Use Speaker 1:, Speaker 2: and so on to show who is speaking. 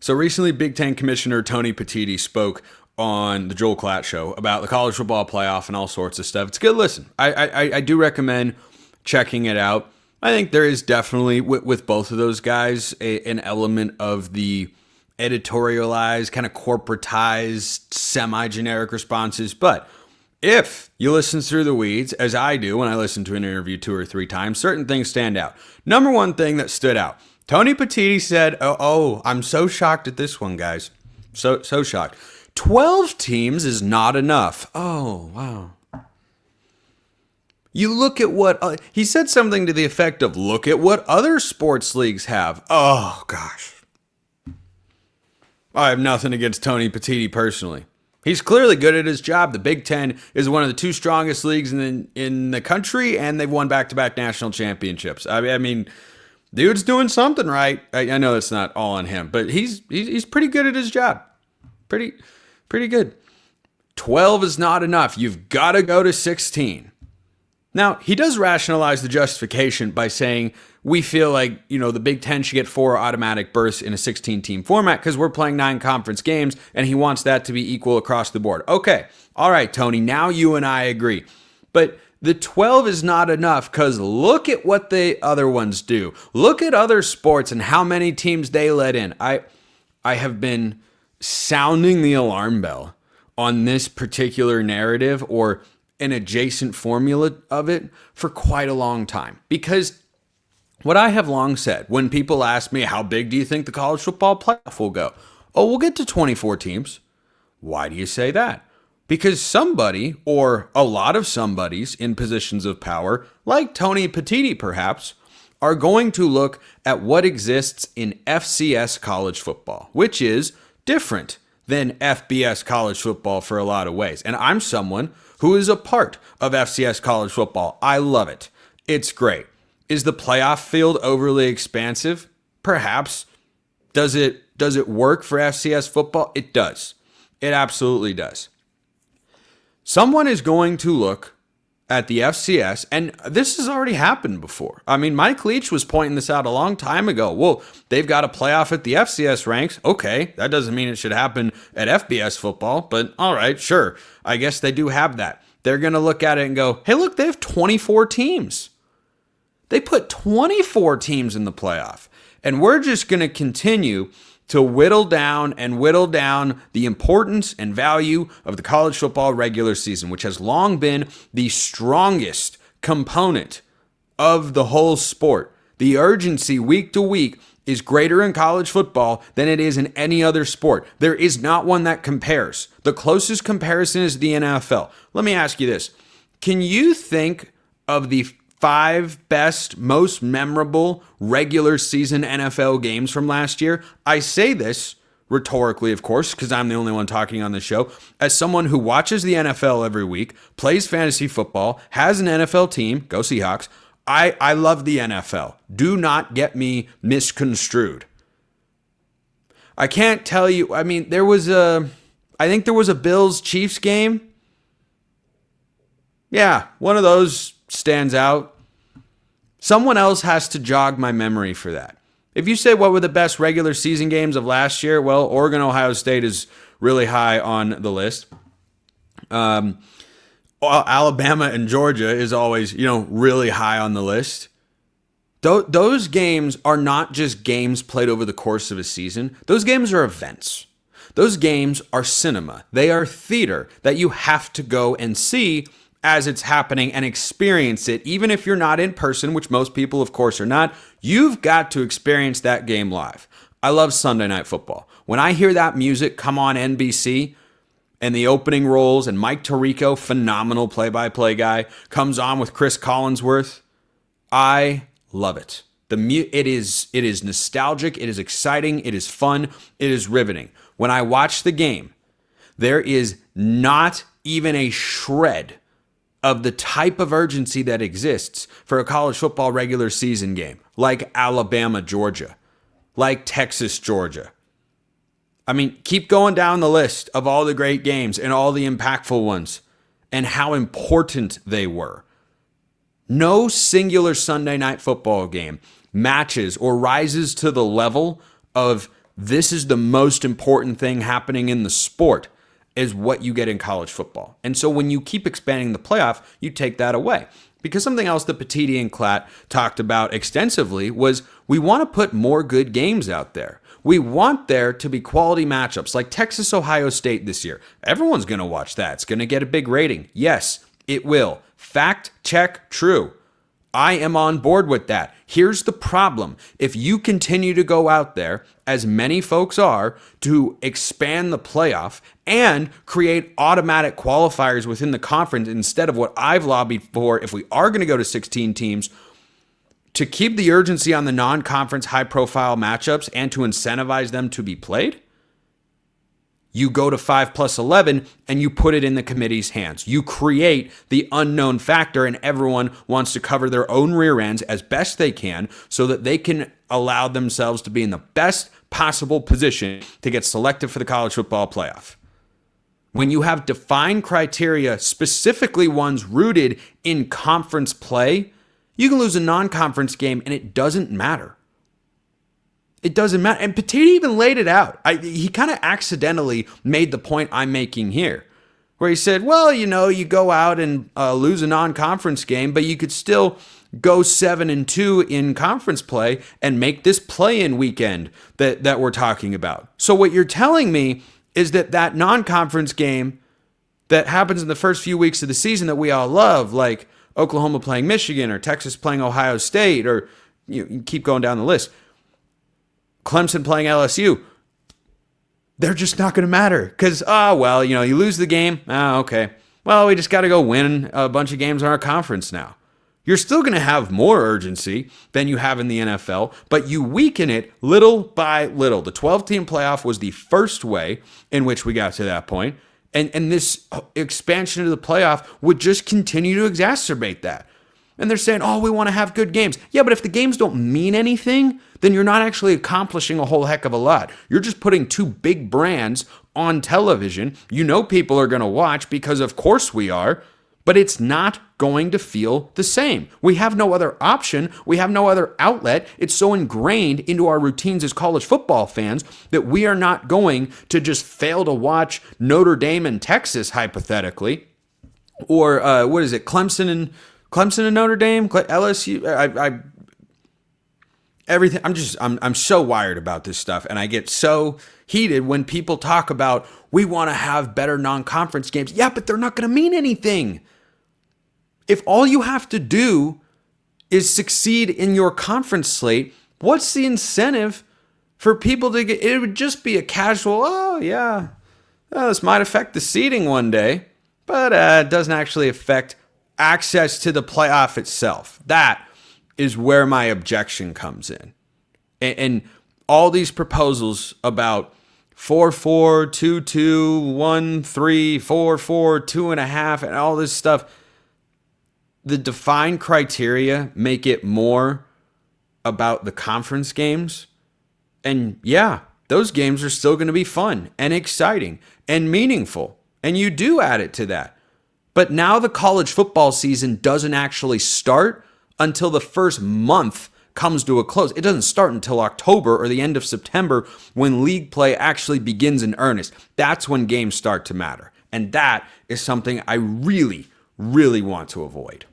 Speaker 1: So recently, Big Ten Commissioner Tony Petitti spoke on the Joel Klatt show about the college football playoff and all sorts of stuff. It's a good listen. I do recommend checking it out. I think there is definitely, with both of those guys, an element of the editorialized, kind of corporatized, semi-generic responses. But if you listen through the weeds, as I do when I listen to an interview 2 or 3 times, certain things stand out. Number one thing that stood out, Tony Petitti said, oh, I'm so shocked at this one, guys. So shocked. 12 teams is not enough. Oh, wow. You look at what, he said something to the effect of, look at what other sports leagues have. Oh, gosh. I have nothing against Tony Petitti personally. He's clearly good at his job. The Big Ten is one of the 2 strongest leagues in the country, and they've won back-to-back national championships. I mean, dude's doing something right. I know it's not all on him, but he's pretty good at his job. Pretty good. 12 is not enough. You've got to go to 16. Now, he does rationalize the justification by saying we feel like, the Big Ten should get 4 automatic berths in a 16-team format because we're playing 9 conference games, and he wants that to be equal across the board. Okay, all right, Tony, now you and I agree. But the 12 is not enough because look at what the other ones do. Look at other sports and how many teams they let in. I have been sounding the alarm bell on this particular narrative or an adjacent formula of it for quite a long time. Because what I have long said, when people ask me, how big do you think the college football playoff will go? Oh, we'll get to 24 teams. Why do you say that? Because somebody, or a lot of somebodies in positions of power, like Tony Petitti perhaps, are going to look at what exists in FCS college football, which is different than FBS college football for a lot of ways. And I'm someone who is a part of FCS college football. I love it. It's great. Is the playoff field overly expansive? Perhaps. Does it work for FCS football? It does. It absolutely does. Someone is going to look at the FCS, and this has already happened before. I mean, Mike Leach was pointing this out a long time ago. Well, they've got a playoff at the FCS ranks. Okay, that doesn't mean it should happen at FBS football, but all right, sure. I guess they do have that. They're going to look at it and go, hey, look, they have 24 teams. They put 24 teams in the playoff, and we're just going to continue to whittle down the importance and value of the college football regular season, which has long been the strongest component of the whole sport. The urgency week to week is greater in college football than it is in any other sport. There is not one that compares. The closest comparison is the NFL. Let me ask you this. Can you think of the 5 best, most memorable regular season NFL games from last year? I say this rhetorically, of course, because I'm the only one talking on the show, as someone who watches the NFL every week, plays fantasy football, has an NFL team, go Seahawks. I love the NFL. Do not get me misconstrued. I can't tell you, I mean, I think there was a Bills-Chiefs game. Yeah, one of those stands out. Someone else has to jog my memory for that. If you say what were the best regular season games of last year, well, Oregon-Ohio State is really high on the list. Alabama and Georgia is always, really high on the list. Those games are not just games played over the course of a season. Those games are events. Those games are cinema. They are theater that you have to go and see as it's happening and experience it. Even if you're not in person, which most people, of course, are not, you've got to experience that game live. I love Sunday Night Football. When I hear that music come on NBC and the opening rolls and Mike Tirico, phenomenal play-by-play guy, comes on with Chris Collinsworth, I love it. It is nostalgic, it is exciting, it is fun, it is riveting. When I watch the game, there is not even a shred of the type of urgency that exists for a college football regular season game, like Alabama, Georgia, like Texas, Georgia. I mean, keep going down the list of all the great games and all the impactful ones and how important they were. No singular Sunday Night Football game matches or rises to the level of this is the most important thing happening in the sport, is what you get in college football. And so when you keep expanding the playoff, you take that away. Because something else that Petitti and Klatt talked about extensively was we want to put more good games out there. We want there to be quality matchups like Texas-Ohio State this year. Everyone's going to watch that. It's going to get a big rating. Yes, it will. Fact check, true. I am on board with that. Here's the problem. If you continue to go out there, as many folks are, to expand the playoff and create automatic qualifiers within the conference instead of what I've lobbied for, if we are going to go to 16 teams, to keep the urgency on the non-conference high-profile matchups and to incentivize them to be played, you go to 5+11 and you put it in the committee's hands. You create the unknown factor, and everyone wants to cover their own rear ends as best they can so that they can allow themselves to be in the best possible position to get selected for the college football playoff. When you have defined criteria, specifically ones rooted in conference play, you can lose a non-conference game and it doesn't matter. It doesn't matter. And Petitti even laid it out. He kind of accidentally made the point I'm making here, where he said, well, you go out and lose a non-conference game, but you could still go 7-2 in conference play and make this play-in weekend that we're talking about. So what you're telling me is that non-conference game that happens in the first few weeks of the season that we all love, like Oklahoma playing Michigan or Texas playing Ohio State, or you keep going down the list, Clemson playing LSU, they're just not going to matter because, you lose the game. Okay. Well, we just got to go win a bunch of games in our conference now. You're still going to have more urgency than you have in the NFL, but you weaken it little by little. The 12-team playoff was the first way in which we got to that point, and this expansion of the playoff would just continue to exacerbate that. And they're saying, we want to have good games. Yeah, but if the games don't mean anything, then you're not actually accomplishing a whole heck of a lot. You're just putting two big brands on television. People are going to watch because of course we are, but it's not going to feel the same. We have no other option. We have no other outlet. It's so ingrained into our routines as college football fans that we are not going to just fail to watch Notre Dame and Texas, hypothetically, or Clemson and Notre Dame, LSU. Everything. I'm so wired about this stuff, and I get so heated when people talk about we want to have better non-conference games. Yeah, but they're not going to mean anything. If all you have to do is succeed in your conference slate, what's the incentive for people to get? It would just be a casual, this might affect the seeding one day, but it doesn't actually affect access to the playoff itself. That is where my objection comes in. And all these proposals about 4-4, 2-2, 1-3, 4-4, 2.5, and all this stuff, the defined criteria make it more about the conference games. And yeah, those games are still going to be fun and exciting and meaningful. And you do add it to that. But now the college football season doesn't actually start until the first month comes to a close. It doesn't start until October or the end of September when league play actually begins in earnest. That's when games start to matter. And that is something I really, really want to avoid.